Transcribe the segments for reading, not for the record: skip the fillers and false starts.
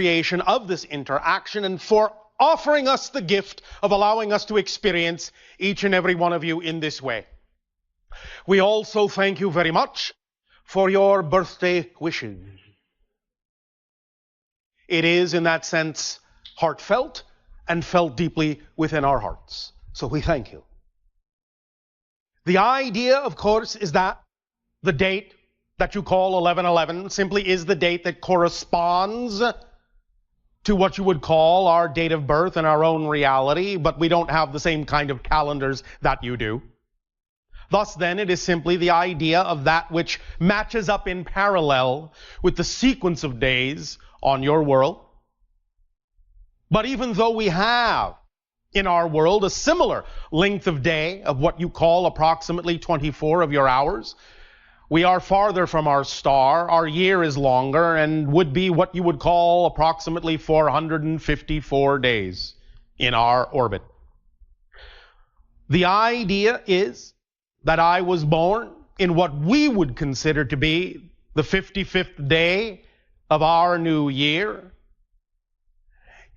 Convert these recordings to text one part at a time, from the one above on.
creation of this interaction and for offering us the gift of allowing us to experience each and every one of you in this way. We also thank you very much for your birthday wishes. It is, in that sense, heartfelt and felt deeply within our hearts. So we thank you. The idea, of course, is that the date that you call 11/11 simply is the date that corresponds to what you would call our date of birth and our own reality, but we don't have the same kind of calendars that you do. Thus, then, it is simply the idea of that which matches up in parallel with the sequence of days on your world. But even though we have in our world a similar length of day of what you call approximately 24 of your hours, we are farther from our star. Our year is longer and would be what you would call approximately 454 days in our orbit. The idea is that I was born in what we would consider to be the 55th day of our new year,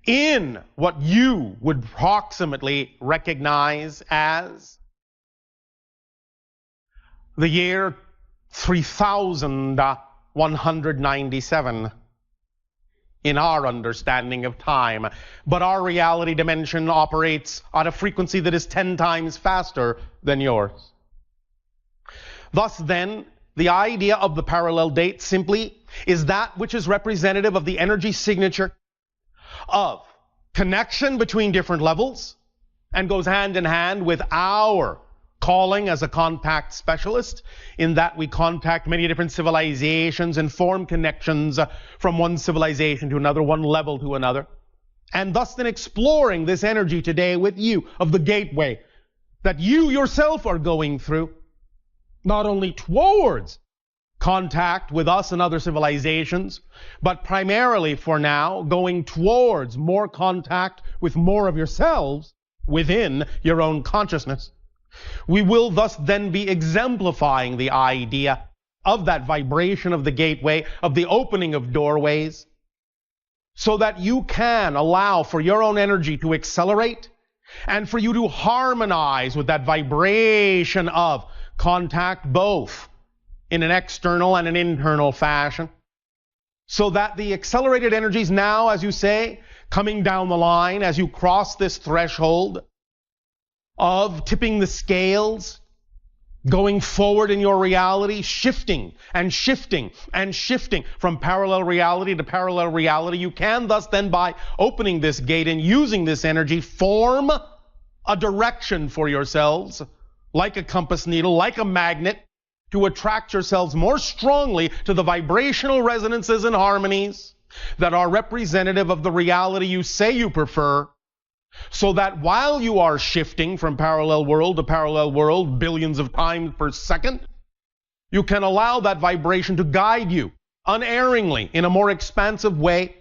in what you would approximately recognize as the year 3197 in our understanding of time. But our reality dimension operates at a frequency that is 10 times faster than yours. Thus then, the idea of the parallel date simply is that which is representative of the energy signature of connection between different levels and goes hand in hand with our calling as a contact specialist, in that we contact many different civilizations and form connections from one civilization to another, one level to another. And thus then exploring this energy today with you of the gateway that you yourself are going through, not only towards contact with us and other civilizations, but primarily for now going towards more contact with more of yourselves within your own consciousness. We will thus then be exemplifying the idea of that vibration of the gateway, of the opening of doorways, so that you can allow for your own energy to accelerate and for you to harmonize with that vibration of contact, both in an external and an internal fashion, so that the accelerated energies now, as you say, coming down the line, as you cross this threshold of tipping the scales, going forward in your reality, shifting and shifting and shifting from parallel reality to parallel reality, you can thus then, by opening this gate and using this energy, form a direction for yourselves, like a compass needle, like a magnet, to attract yourselves more strongly to the vibrational resonances and harmonies that are representative of the reality you say you prefer, so that while you are shifting from parallel world to parallel world billions of times per second, you can allow that vibration to guide you unerringly in a more expansive way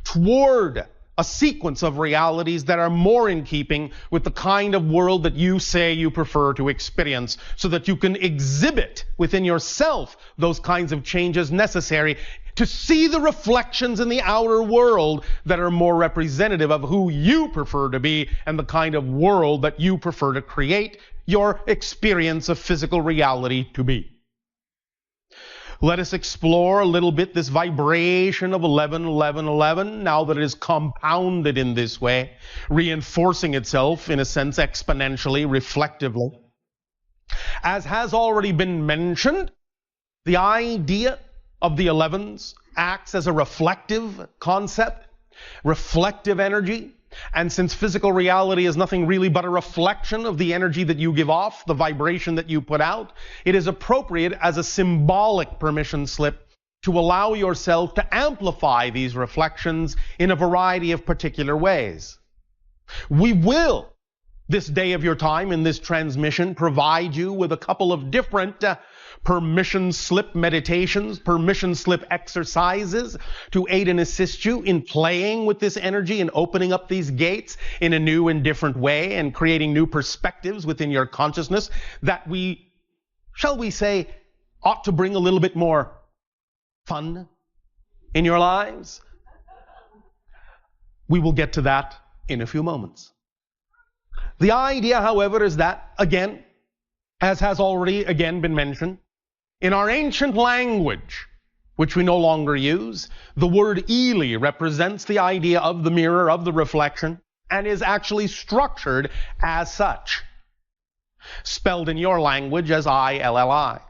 toward a sequence of realities that are more in keeping with the kind of world that you say you prefer to experience, so that you can exhibit within yourself those kinds of changes necessary to see the reflections in the outer world that are more representative of who you prefer to be and the kind of world that you prefer to create your experience of physical reality to be. Let us explore a little bit this vibration of 11, 11, 11, now that it is compounded in this way, reinforcing itself, in a sense, exponentially, reflectively. As has already been mentioned, the idea of the 11s acts as a reflective concept, reflective energy. And since physical reality is nothing really but a reflection of the energy that you give off, the vibration that you put out, it is appropriate as a symbolic permission slip to allow yourself to amplify these reflections in a variety of particular ways. We will, this day of your time in this transmission, provide you with a couple of different permission slip meditations, permission slip exercises to aid and assist you in playing with this energy and opening up these gates in a new and different way and creating new perspectives within your consciousness that we, shall we say, ought to bring a little bit more fun in your lives. We will get to that in a few moments. The idea, however, is that, again, as has already again been mentioned, in our ancient language, which we no longer use, the word elely represents the idea of the mirror, of the reflection, and is actually structured as such. Spelled in your language as I-L-L-I.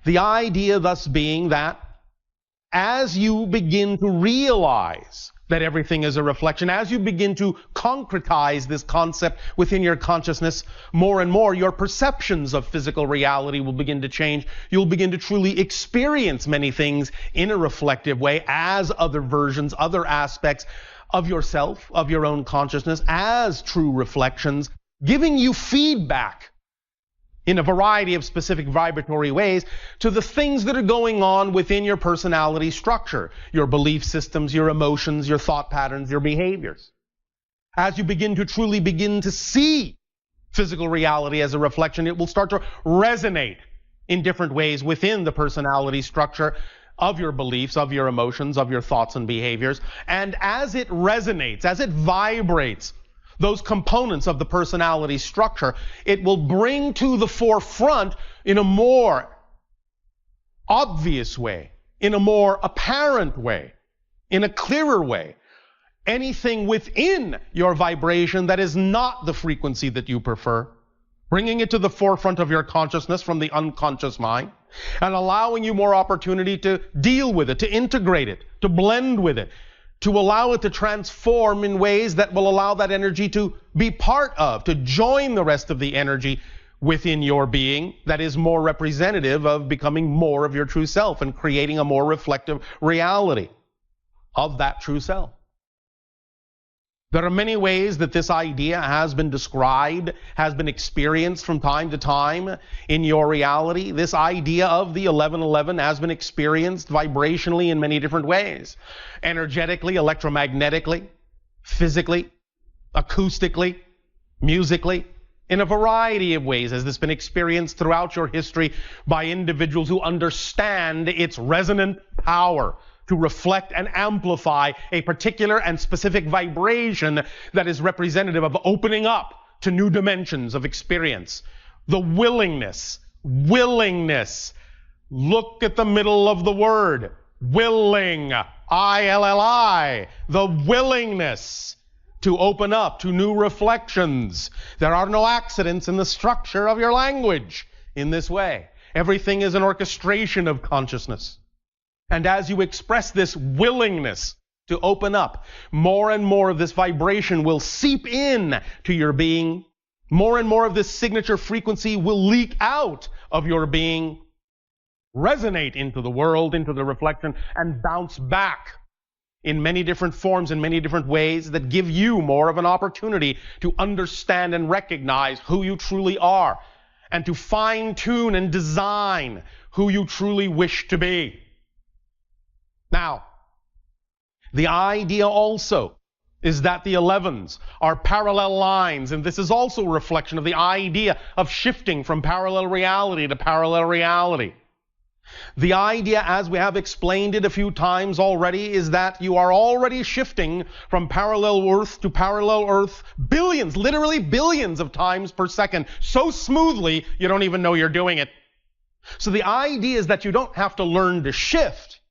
The idea thus being that as you begin to realize that everything is a reflection, as you begin to concretize this concept within your consciousness more and more, your perceptions of physical reality will begin to change. You'll begin to truly experience many things in a reflective way as other versions, other aspects of yourself, of your own consciousness, as true reflections, giving you feedback in a variety of specific vibratory ways to the things that are going on within your personality structure, your belief systems, your emotions, your thought patterns, your behaviors. As you begin to see physical reality as a reflection, it will start to resonate in different ways within the personality structure of your beliefs, of your emotions, of your thoughts and behaviors. And as it resonates, as it vibrates, those components of the personality structure, it will bring to the forefront in a more obvious way, in a more apparent way, in a clearer way, anything within your vibration that is not the frequency that you prefer, bringing it to the forefront of your consciousness from the unconscious mind, and allowing you more opportunity to deal with it, to integrate it, to blend with it, to allow it to transform in ways that will allow that energy to be part of, to join the rest of the energy within your being that is more representative of becoming more of your true self and creating a more reflective reality of that true self. There are many ways that this idea has been described, has been experienced from time to time in your reality. This idea of the 1111 has been experienced vibrationally in many different ways. Energetically, electromagnetically, physically, acoustically, musically, in a variety of ways has this been experienced throughout your history by individuals who understand its resonant power to reflect and amplify a particular and specific vibration that is representative of opening up to new dimensions of experience. The willingness. Look at the middle of the word. Willing. I-L-L-I. The willingness to open up to new reflections. There are no accidents in the structure of your language in this way. Everything is an orchestration of consciousness. And as you express this willingness to open up, more and more of this vibration will seep in to your being. More and more of this signature frequency will leak out of your being, resonate into the world, into the reflection, and bounce back in many different forms, in many different ways that give you more of an opportunity to understand and recognize who you truly are and to fine-tune and design who you truly wish to be. Now, the idea also is that the 11s are parallel lines, and this is also a reflection of the idea of shifting from parallel reality to parallel reality. The idea, as we have explained it a few times already, is that you are already shifting from parallel Earth to parallel Earth billions, literally billions of times per second, so smoothly you don't even know you're doing it. So the idea is that you don't have to learn to shift.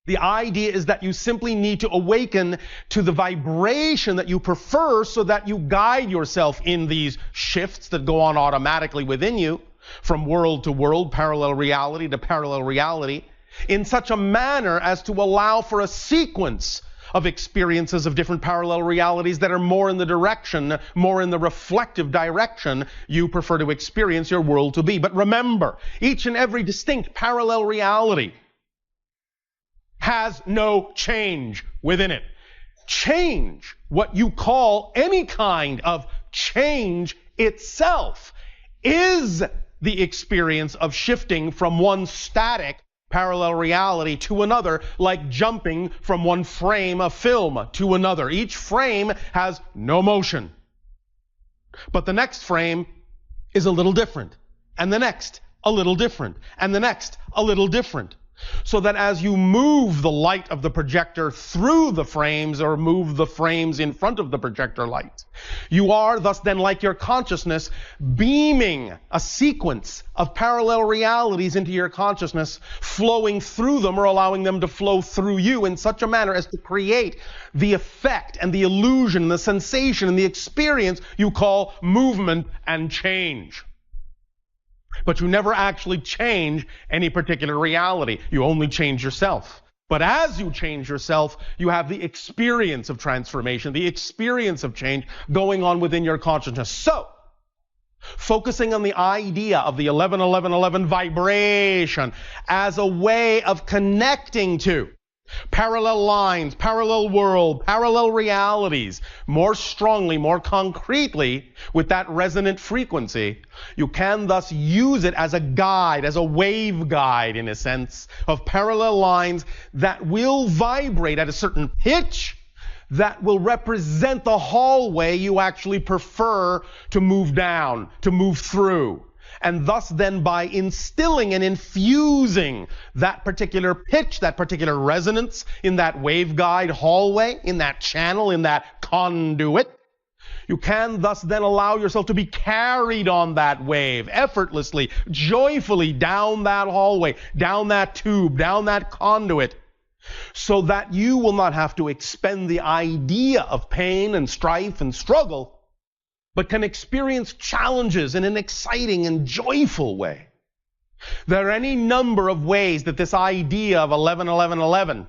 The idea is that you simply need to awaken to the vibration that you prefer so that you guide yourself in these shifts that go on automatically within you from world to world, parallel reality to parallel reality, in such a manner as to allow for a sequence of experiences of different parallel realities that are more in the direction, more in the reflective direction you prefer to experience your world to be. But remember, each and every distinct parallel reality has no change within it. Change, what you call any kind of change itself, is the experience of shifting from one static parallel reality to another, like jumping from one frame of film to another. Each frame has no motion. But the next frame is a little different, and the next a little different, and the next a little different. So that as you move the light of the projector through the frames or move the frames in front of the projector light, you are thus then, like your consciousness, beaming a sequence of parallel realities into your consciousness, flowing through them or allowing them to flow through you in such a manner as to create the effect and the illusion, the sensation and the experience you call movement and change. But you never actually change any particular reality. You only change yourself. But as you change yourself, you have the experience of transformation, the experience of change going on within your consciousness. So, focusing on the idea of the 11-11-11 vibration as a way of connecting to parallel lines, parallel world, parallel realities, more strongly, more concretely with that resonant frequency, you can thus use it as a guide, as a wave guide in a sense, of parallel lines that will vibrate at a certain pitch that will represent the hallway you actually prefer to move down, to move through. And thus then by instilling and infusing that particular pitch, that particular resonance in that waveguide hallway, in that channel, in that conduit, you can thus then allow yourself to be carried on that wave effortlessly, joyfully down that hallway, down that tube, down that conduit, so that you will not have to expend the idea of pain and strife and struggle, but can experience challenges in an exciting and joyful way. There are any number of ways that this idea of 11-11-11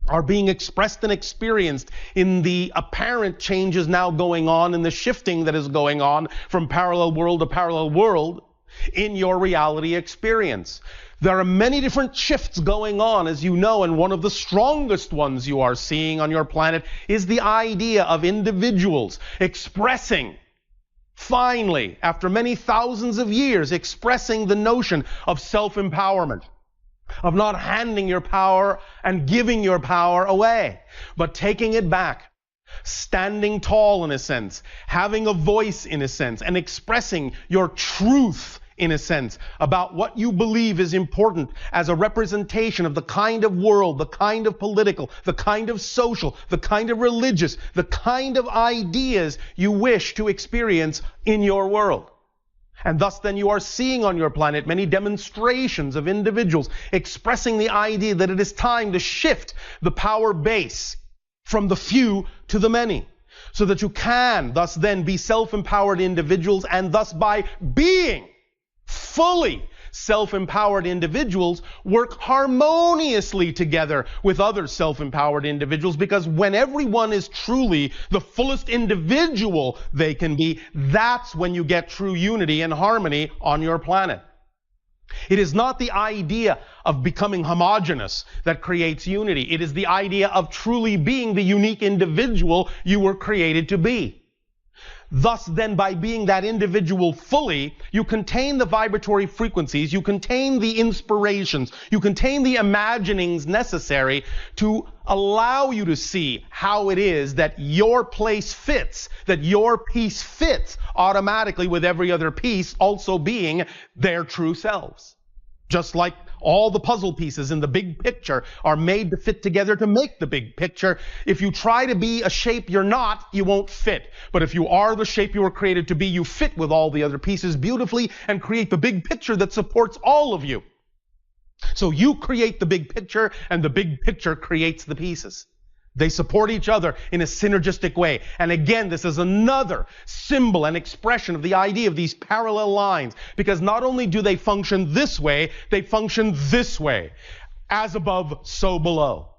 are being expressed and experienced in the apparent changes now going on, in the shifting that is going on from parallel world to parallel world in your reality experience. There are many different shifts going on, as you know, and one of the strongest ones you are seeing on your planet is the idea of individuals expressing, finally, after many thousands of years, expressing the notion of self-empowerment, of not handing your power and giving your power away, but taking it back, standing tall in a sense, having a voice in a sense, and expressing your truth in a sense about what you believe is important as a representation of the kind of world, the kind of political, the kind of social, the kind of religious, the kind of ideas you wish to experience in your world. And thus then you are seeing on your planet many demonstrations of individuals expressing the idea that it is time to shift the power base from the few to the many, so that you can thus then be self-empowered individuals, and thus by being fully self-empowered individuals work harmoniously together with other self-empowered individuals, because when everyone is truly the fullest individual they can be, that's when you get true unity and harmony on your planet. It is not the idea of becoming homogeneous that creates unity. It is the idea of truly being the unique individual you were created to be. Thus then, by being that individual fully, you contain the vibratory frequencies, you contain the inspirations, you contain the imaginings necessary to allow you to see how it is that your place fits, that your piece fits automatically with every other piece also being their true selves. Just like all the puzzle pieces in the big picture are made to fit together to make the big picture. If you try to be a shape you're not, you won't fit. But if you are the shape you were created to be, you fit with all the other pieces beautifully and create the big picture that supports all of you. So you create the big picture, and the big picture creates the pieces. They support each other in a synergistic way. And again, this is another symbol and expression of the idea of these parallel lines, because not only do they function this way, they function this way. As above, so below.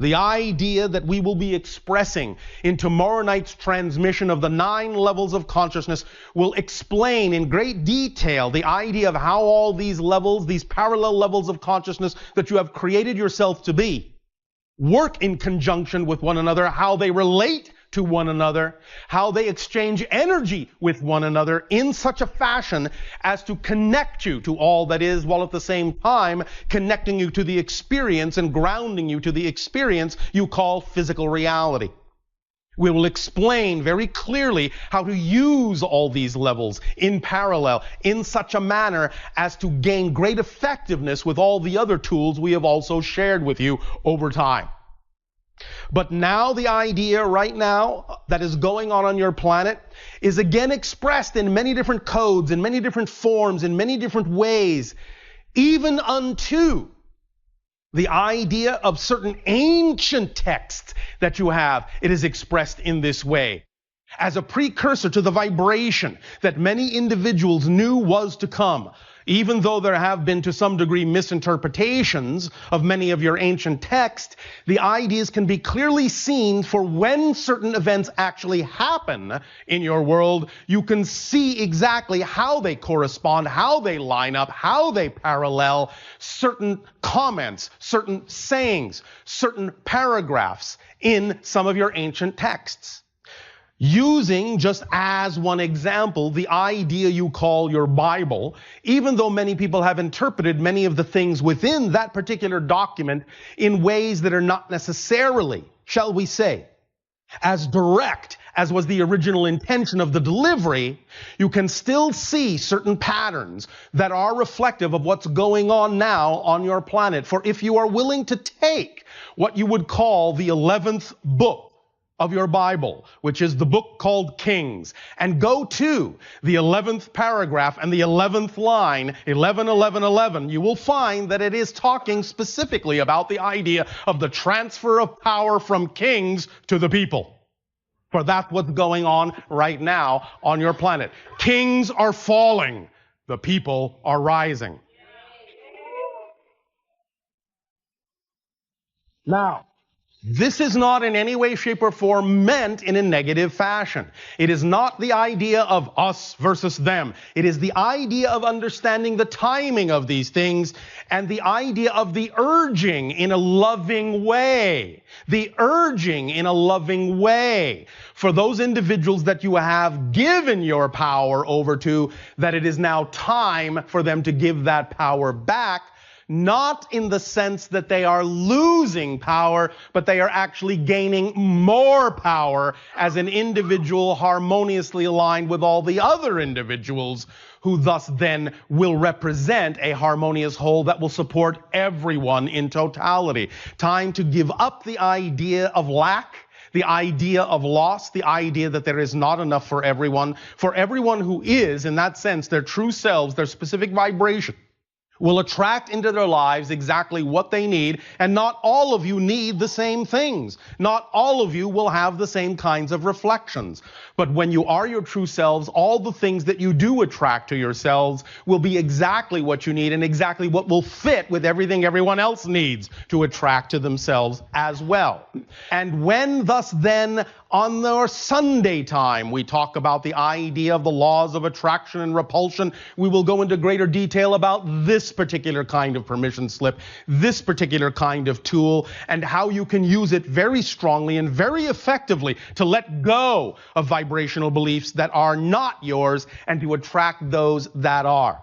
The idea that we will be expressing in tomorrow night's transmission of the 9 levels of consciousness will explain in great detail the idea of how all these levels, these parallel levels of consciousness that you have created yourself to be, work in conjunction with one another, how they relate to one another, how they exchange energy with one another in such a fashion as to connect you to all that is, while at the same time connecting you to the experience and grounding you to the experience you call physical reality. We will explain very clearly how to use all these levels in parallel in such a manner as to gain great effectiveness with all the other tools we have also shared with you over time. But now the idea right now that is going on your planet is again expressed in many different codes, in many different forms, in many different ways, even unto the idea of certain ancient texts that you have. It is expressed in this way as a precursor to the vibration that many individuals knew was to come. Even though there have been to some degree misinterpretations of many of your ancient texts, the ideas can be clearly seen for when certain events actually happen in your world. You can see exactly how they correspond, how they line up, how they parallel certain comments, certain sayings, certain paragraphs in some of your ancient texts. Using, just as one example, the idea you call your Bible, even though many people have interpreted many of the things within that particular document in ways that are not necessarily, shall we say, as direct as was the original intention of the delivery, you can still see certain patterns that are reflective of what's going on now on your planet. For if you are willing to take what you would call the 11th book of your Bible, which is the book called Kings, and go to the 11th paragraph and the 11th line, 11, 11, 11, you will find that it is talking specifically about the idea of the transfer of power from kings to the people. For that's what's going on right now on your planet. Kings are falling. The people are rising. Now, this is not in any way, shape, or form meant in a negative fashion. It is not the idea of us versus them. It is the idea of understanding the timing of these things and the idea of the urging in a loving way. The urging in a loving way for those individuals that you have given your power over to, that it is now time for them to give that power back. Not in the sense that they are losing power, but they are actually gaining more power as an individual harmoniously aligned with all the other individuals who thus then will represent a harmonious whole that will support everyone in totality. Time to give up the idea of lack, the idea of loss, the idea that there is not enough for everyone who is, in that sense, their true selves, their specific vibration, will attract into their lives exactly what they need, and not all of you need the same things. Not all of you will have the same kinds of reflections. But when you are your true selves, all the things that you do attract to yourselves will be exactly what you need and exactly what will fit with everything everyone else needs to attract to themselves as well. And when thus then on our Sunday time we talk about the idea of the laws of attraction and repulsion, we will go into greater detail about this particular kind of permission slip, this particular kind of tool, and how you can use it very strongly and very effectively to let go of vibrational beliefs that are not yours and to attract those that are.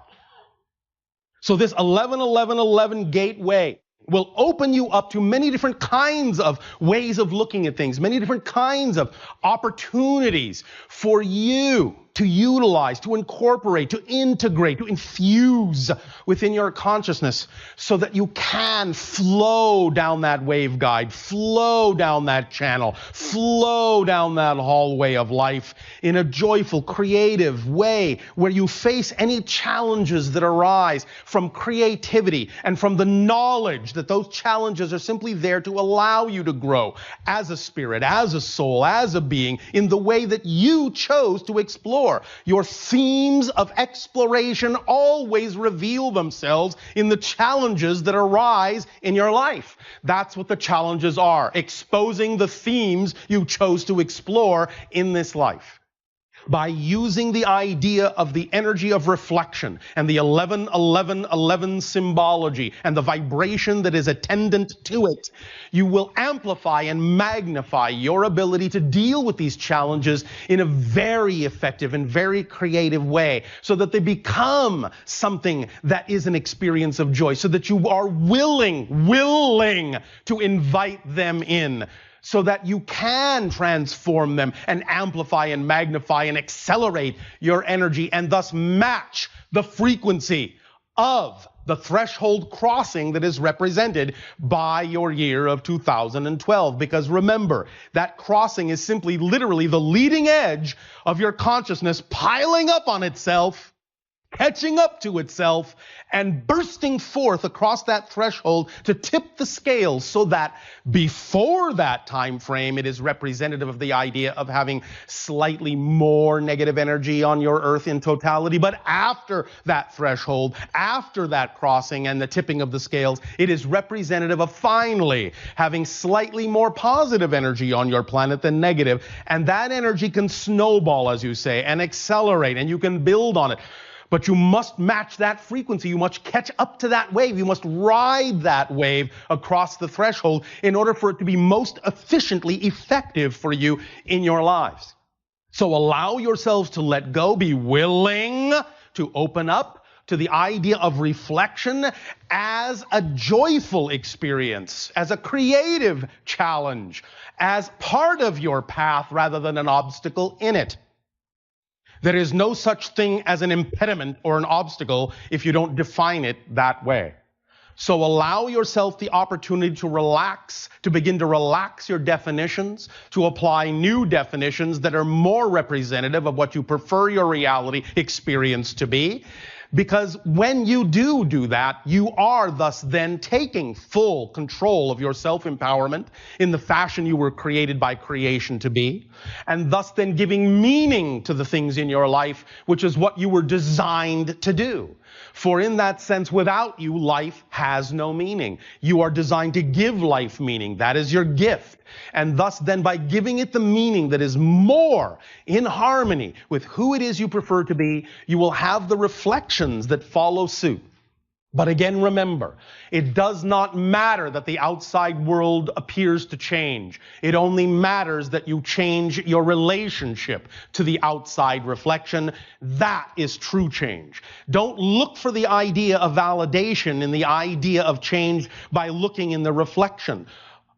So this 11-11-11 gateway will open you up to many different kinds of ways of looking at things, many different kinds of opportunities for you to utilize, to incorporate, to integrate, to infuse within your consciousness so that you can flow down that waveguide, flow down that channel, flow down that hallway of life in a joyful, creative way where you face any challenges that arise from creativity and from the knowledge that those challenges are simply there to allow you to grow as a spirit, as a soul, as a being in the way that you chose to explore. Your themes of exploration always reveal themselves in the challenges that arise in your life. That's what the challenges are, exposing the themes you chose to explore in this life. By using the idea of the energy of reflection and the 11-11-11 symbology and the vibration that is attendant to it, you will amplify and magnify your ability to deal with these challenges in a very effective and very creative way so that they become something that is an experience of joy, so that you are willing to invite them in. so that you can transform them and amplify and magnify and accelerate your energy and thus match the frequency of the threshold crossing that is represented by your year of 2012. Because remember, that crossing is simply literally the leading edge of your consciousness piling up on itself, catching up to itself, and bursting forth across that threshold to tip the scales, so that before that time frame, it is representative of the idea of having slightly more negative energy on your earth in totality. But after that threshold, after that crossing and the tipping of the scales, it is representative of finally having slightly more positive energy on your planet than negative. And that energy can snowball, as you say, and accelerate, and you can build on it. But you must match that frequency. You must catch up to that wave. You must ride that wave across the threshold in order for it to be most efficiently effective for you in your lives. So allow yourselves to let go. Be willing to open up to the idea of reflection as a joyful experience, as a creative challenge, as part of your path rather than an obstacle in it. There is no such thing as an impediment or an obstacle if you don't define it that way. So allow yourself the opportunity to relax, to begin to relax your definitions, to apply new definitions that are more representative of what you prefer your reality experience to be. Because when you do that, you are thus then taking full control of your self-empowerment in the fashion you were created by creation to be, and thus then giving meaning to the things in your life, which is what you were designed to do. For in that sense, without you, life has no meaning. You are designed to give life meaning. That is your gift. And thus then, by giving it the meaning that is more in harmony with who it is you prefer to be, you will have the reflections that follow suit. But again, remember, it does not matter that the outside world appears to change. It only matters that you change your relationship to the outside reflection. That is true change. Don't look for the idea of validation in the idea of change by looking in the reflection.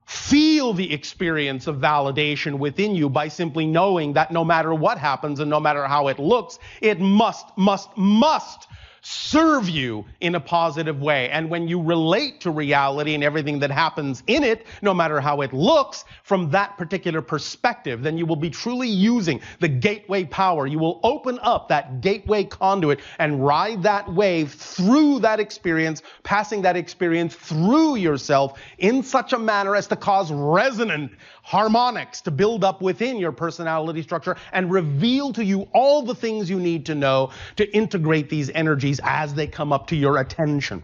Feel the experience of validation within you by simply knowing that no matter what happens and no matter how it looks, it must serve you in a positive way. And when you relate to reality and everything that happens in it, no matter how it looks, from that particular perspective, then you will be truly using the gateway power. You will open up that gateway conduit and ride that wave through that experience, passing that experience through yourself in such a manner as to cause resonant harmonics to build up within your personality structure and reveal to you all the things you need to know to integrate these energies as they come up to your attention.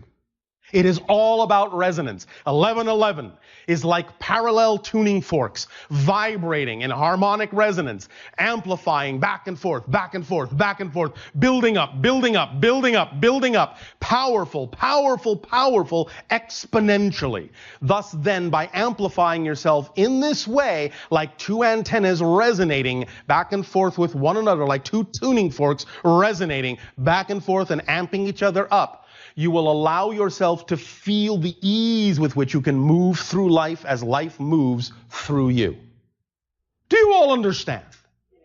It is all about resonance. 1111 is like parallel tuning forks, vibrating in harmonic resonance, amplifying back and forth, back and forth, back and forth, building up, building up, building up, building up, powerful, powerful, powerful, exponentially. Thus then, by amplifying yourself in this way, like two antennas resonating back and forth with one another, like two tuning forks resonating back and forth and amping each other up, you will allow yourself to feel the ease with which you can move through life as life moves through you. Do you all understand?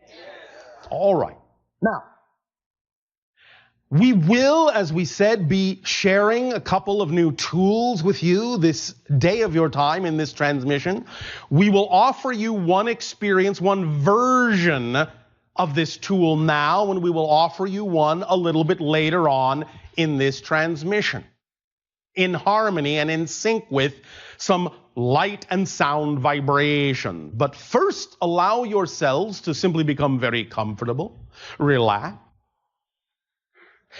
Yes. All right. Now, we will, as we said, be sharing a couple of new tools with you this day of your time in this transmission. We will offer you one experience, one version of this tool now, and we will offer you one a little bit later on in this transmission, in harmony and in sync with some light and sound vibration. But first, allow yourselves to simply become very comfortable, relax,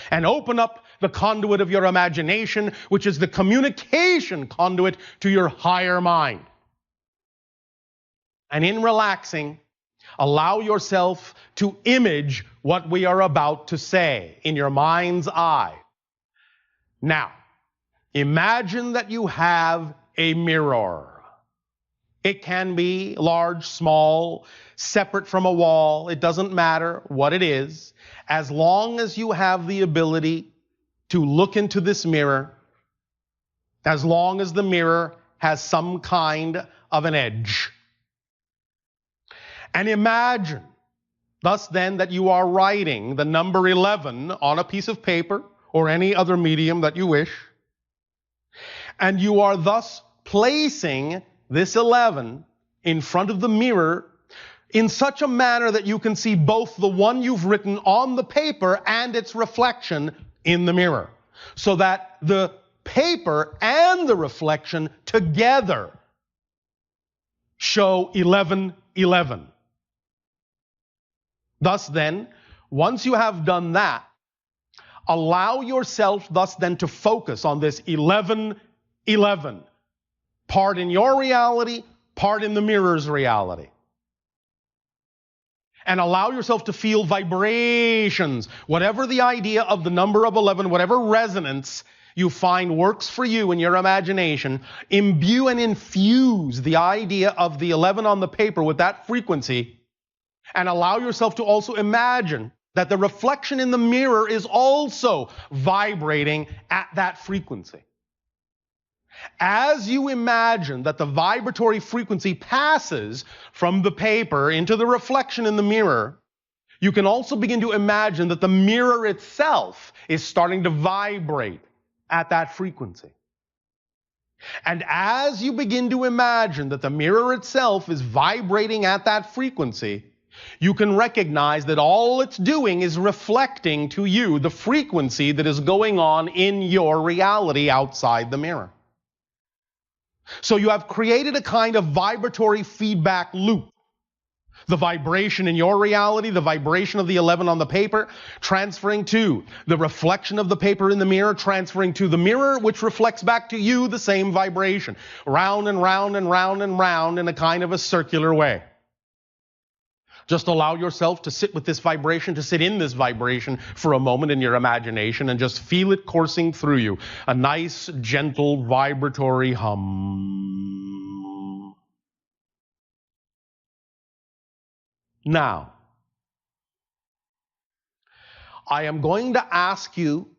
and open up the conduit of your imagination, which is the communication conduit to your higher mind. And in relaxing, allow yourself to image what we are about to say in your mind's eye. Now, imagine that you have a mirror. It can be large, small, separate from a wall. It doesn't matter what it is, as long as you have the ability to look into this mirror, as long as the mirror has some kind of an edge. And imagine, thus then, that you are writing the number 11 on a piece of paper or any other medium that you wish. And you are thus placing this 11 in front of the mirror in such a manner that you can see both the one you've written on the paper and its reflection in the mirror. So that the paper and the reflection together show 11, 11. Thus then, once you have done that, allow yourself thus then to focus on this 11, 11. Part in your reality, part in the mirror's reality. And allow yourself to feel vibrations. Whatever the idea of the number of 11, whatever resonance you find works for you in your imagination, imbue and infuse the idea of the 11 on the paper with that frequency, and allow yourself to also imagine that the reflection in the mirror is also vibrating at that frequency. As you imagine that the vibratory frequency passes from the paper into the reflection in the mirror, you can also begin to imagine that the mirror itself is starting to vibrate at that frequency. And as you begin to imagine that the mirror itself is vibrating at that frequency, you can recognize that all it's doing is reflecting to you the frequency that is going on in your reality outside the mirror. So you have created a kind of vibratory feedback loop. The vibration in your reality, the vibration of the 11 on the paper, transferring to the reflection of the paper in the mirror, transferring to the mirror, which reflects back to you the same vibration. Round and round and round and round in a kind of a circular way. Just allow yourself to sit with this vibration, to sit in this vibration for a moment in your imagination and just feel it coursing through you. A nice, gentle, vibratory hum. Now, I am going to ask you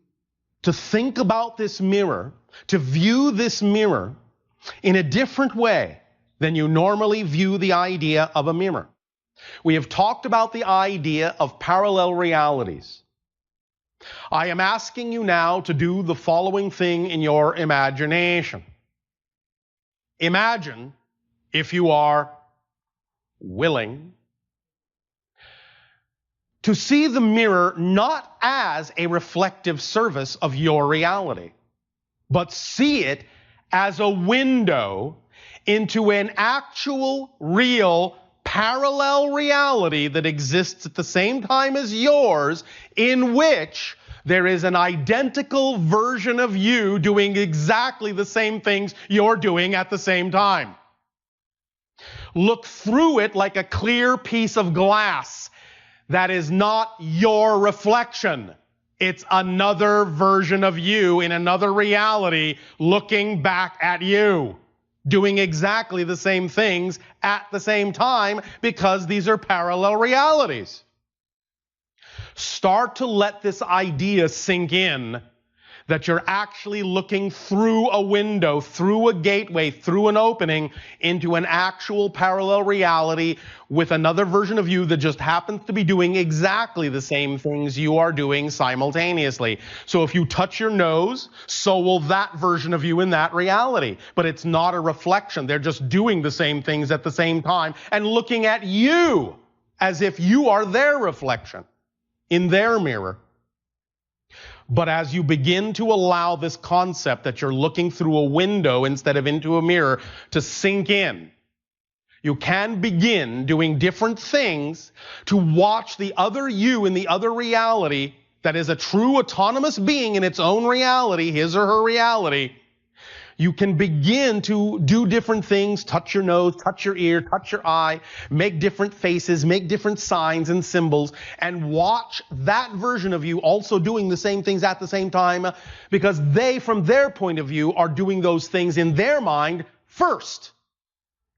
to think about this mirror, to view this mirror in a different way than you normally view the idea of a mirror. We have talked about the idea of parallel realities. I am asking you now to do the following thing in your imagination. Imagine, if you are willing, to see the mirror not as a reflective service of your reality, but see it as a window into an actual, real, parallel reality that exists at the same time as yours, in which there is an identical version of you doing exactly the same things you're doing at the same time. Look through it like a clear piece of glass that is not your reflection. It's another version of you in another reality looking back at you, doing exactly the same things at the same time, because these are parallel realities. Start to let this idea sink in, that you're actually looking through a window, through a gateway, through an opening into an actual parallel reality with another version of you that just happens to be doing exactly the same things you are doing simultaneously. So if you touch your nose, so will that version of you in that reality. But it's not a reflection. They're just doing the same things at the same time and looking at you as if you are their reflection in their mirror. But as you begin to allow this concept that you're looking through a window instead of into a mirror to sink in, you can begin doing different things to watch the other you in the other reality that is a true autonomous being in its own reality, his or her reality. You can begin to do different things, touch your nose, touch your ear, touch your eye, make different faces, make different signs and symbols, and watch that version of you also doing the same things at the same time, because they, from their point of view, are doing those things in their mind first.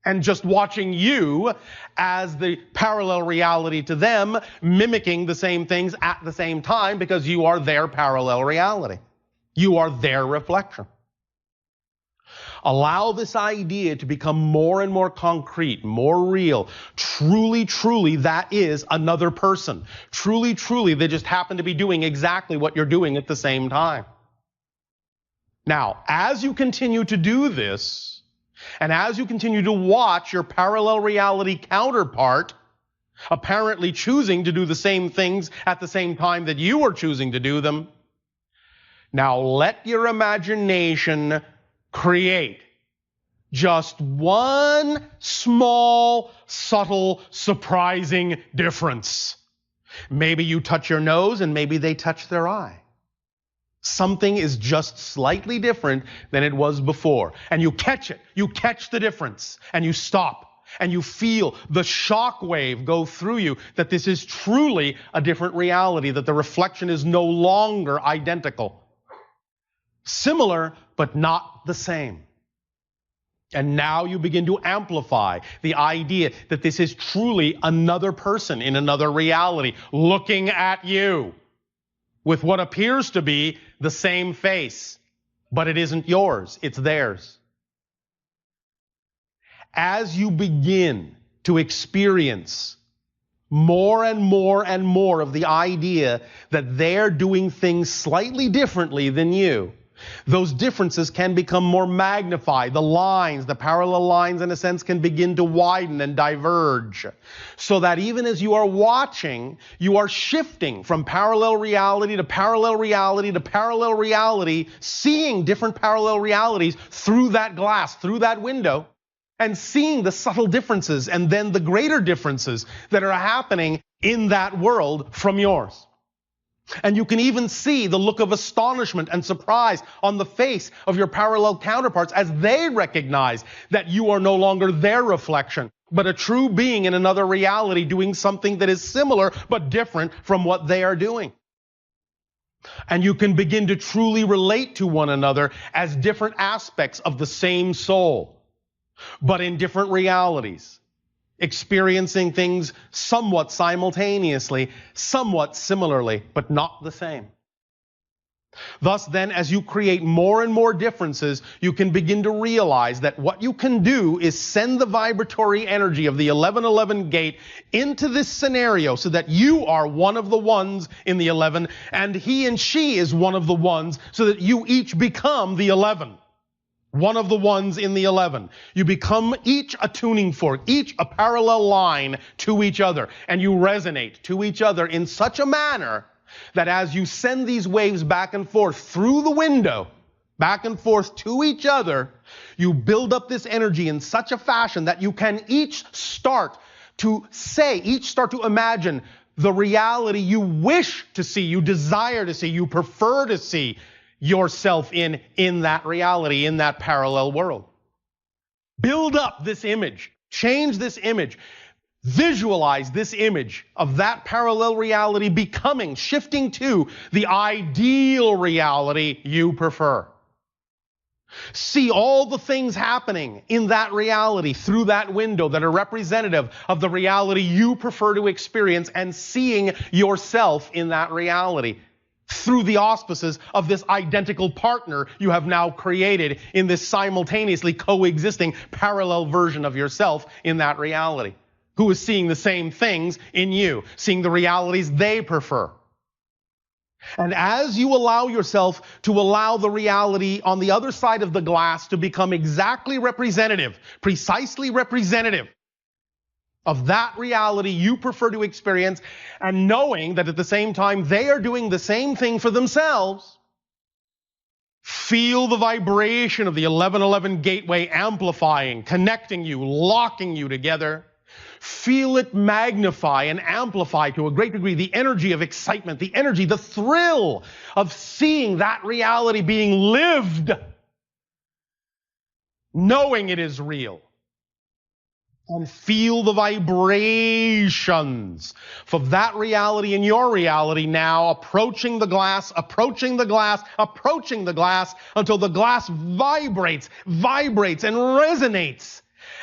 And just watching you as the parallel reality to them, mimicking the same things at the same time, because you are their parallel reality. You are their reflection. Allow this idea to become more and more concrete, more real. Truly, truly, that is another person. Truly, truly, they just happen to be doing exactly what you're doing at the same time. Now, as you continue to do this, and as you continue to watch your parallel reality counterpart apparently choosing to do the same things at the same time that you are choosing to do them, now let your imagination create just one small, subtle, surprising difference. Maybe you touch your nose and maybe they touch their eye. Something is just slightly different than it was before. And you catch it. You catch the difference. And you stop. And you feel the shock wave go through you that this is truly a different reality, that the reflection is no longer identical. Similar, but not the same. And now you begin to amplify the idea that this is truly another person in another reality looking at you with what appears to be the same face, but it isn't yours, it's theirs. As you begin to experience more and more and more of the idea that they're doing things slightly differently than you, those differences can become more magnified. The lines, the parallel lines in a sense, can begin to widen and diverge. So that even as you are watching, you are shifting from parallel reality to parallel reality to parallel reality, seeing different parallel realities through that glass, through that window, and seeing the subtle differences and then the greater differences that are happening in that world from yours. And you can even see the look of astonishment and surprise on the face of your parallel counterparts as they recognize that you are no longer their reflection, but a true being in another reality doing something that is similar but different from what they are doing. And you can begin to truly relate to one another as different aspects of the same soul, but in different realities, experiencing things somewhat simultaneously, somewhat similarly, but not the same. Thus then, as you create more and more differences, you can begin to realize that what you can do is send the vibratory energy of the 1111 gate into this scenario so that you are one of the ones in the 11 and he and she is one of the ones so that you each become the 11. One of the ones in the 11. You become each a tuning fork, each a parallel line to each other, and you resonate to each other in such a manner that as you send these waves back and forth through the window, back and forth to each other, you build up this energy in such a fashion that you can each start to imagine the reality you wish to see, you desire to see, you prefer to see yourself in that reality, in that parallel world. Build up this image, change this image, visualize this image of that parallel reality becoming, shifting to the ideal reality you prefer. See all the things happening in that reality through that window that are representative of the reality you prefer to experience and seeing yourself in that reality through the auspices of this identical partner you have now created in this simultaneously coexisting parallel version of yourself in that reality, who is seeing the same things in you, seeing the realities they prefer. And as you allow yourself to allow the reality on the other side of the glass to become exactly representative, precisely representative of that reality you prefer to experience, and knowing that at the same time they are doing the same thing for themselves, feel the vibration of the 1111 gateway amplifying, connecting you, locking you together. Feel it magnify and amplify to a great degree the energy of excitement, the energy, the thrill of seeing that reality being lived, knowing it is real. And feel the vibrations of that reality and your reality now approaching the glass, approaching the glass, approaching the glass until the glass vibrates and resonates.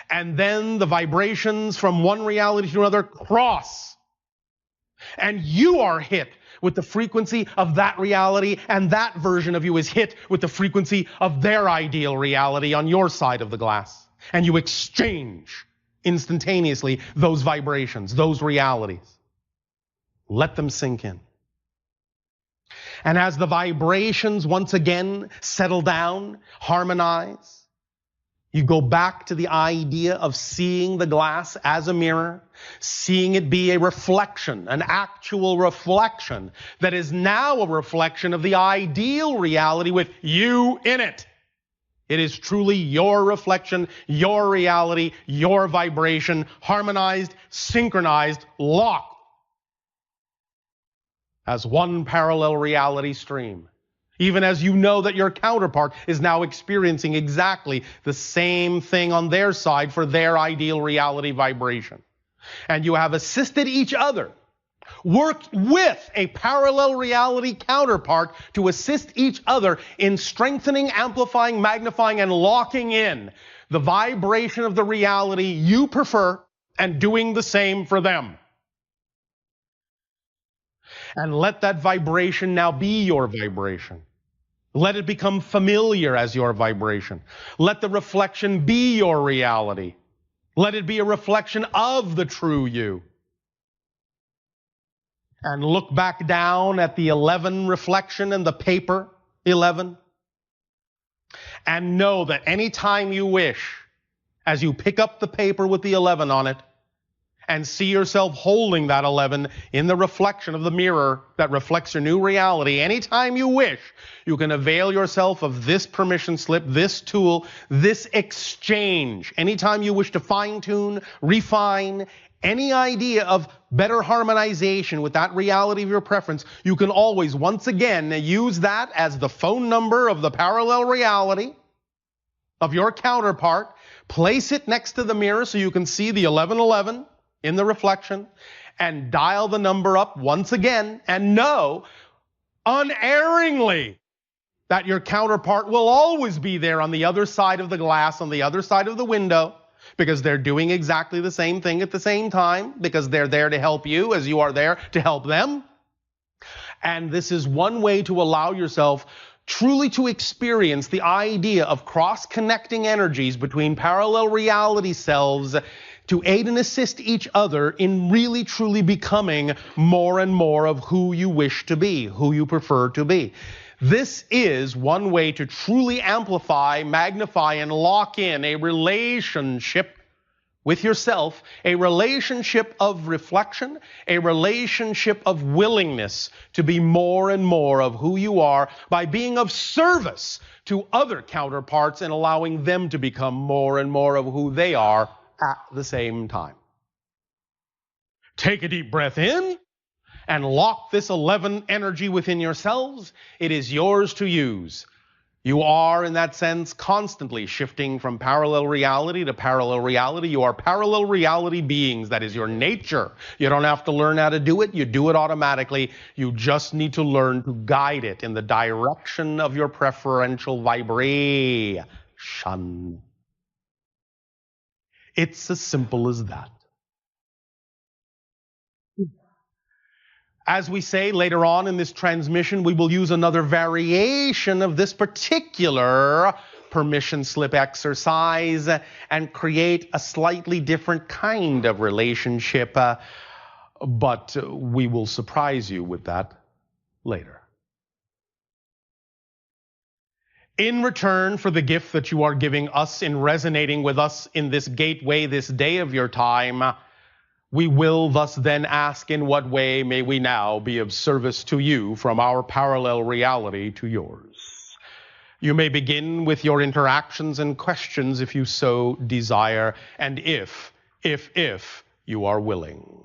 And then the vibrations from one reality to another cross. And you are hit with the frequency of that reality, and that version of you is hit with the frequency of their ideal reality on your side of the glass. And you exchange instantaneously those vibrations, those realities. Let them sink in. And as the vibrations once again settle down, harmonize, you go back to the idea of seeing the glass as a mirror, seeing it be a reflection, an actual reflection that is now a reflection of the ideal reality with you in it. It is truly your reflection, your reality, your vibration, harmonized, synchronized, locked as one parallel reality stream. Even as you know that your counterpart is now experiencing exactly the same thing on their side for their ideal reality vibration. And you have assisted each other, worked with a parallel reality counterpart to assist each other in strengthening, amplifying, magnifying, and locking in the vibration of the reality you prefer and doing the same for them. And let that vibration now be your vibration. Let it become familiar as your vibration. Let the reflection be your reality. Let it be a reflection of the true you. And look back down at the 11 reflection in the paper 11. And know that anytime you wish, as you pick up the paper with the 11 on it, and see yourself holding that 11 in the reflection of the mirror that reflects your new reality, anytime you wish, you can avail yourself of this permission slip, this tool, this exchange. Anytime you wish to fine-tune, refine any idea of better harmonization with that reality of your preference, you can always, once again, use that as the phone number of the parallel reality of your counterpart. Place it next to the mirror so you can see the 1111 in the reflection, and dial the number up once again, and know unerringly that your counterpart will always be there on the other side of the glass, on the other side of the window, because they're doing exactly the same thing at the same time, because they're there to help you as you are there to help them. And this is one way to allow yourself truly to experience the idea of cross-connecting energies between parallel reality selves to aid and assist each other in really truly becoming more and more of who you wish to be, who you prefer to be. This is one way to truly amplify, magnify, and lock in a relationship with yourself, a relationship of reflection, a relationship of willingness to be more and more of who you are by being of service to other counterparts and allowing them to become more and more of who they are at the same time. Take a deep breath in and lock this 11 energy within yourselves. It is yours to use. You are, in that sense, constantly shifting from parallel reality to parallel reality. You are parallel reality beings. That is your nature. You don't have to learn how to do it. You do it automatically. You just need to learn to guide it in the direction of your preferential vibration. It's as simple as that. As we say later on in this transmission, we will use another variation of this particular permission slip exercise and create a slightly different kind of relationship, but we will surprise you with that later. In return for the gift that you are giving us in resonating with us in this gateway, this day of your time, we will thus then ask, in what way may we now be of service to you from our parallel reality to yours? You may begin with your interactions and questions if you so desire, and if you are willing.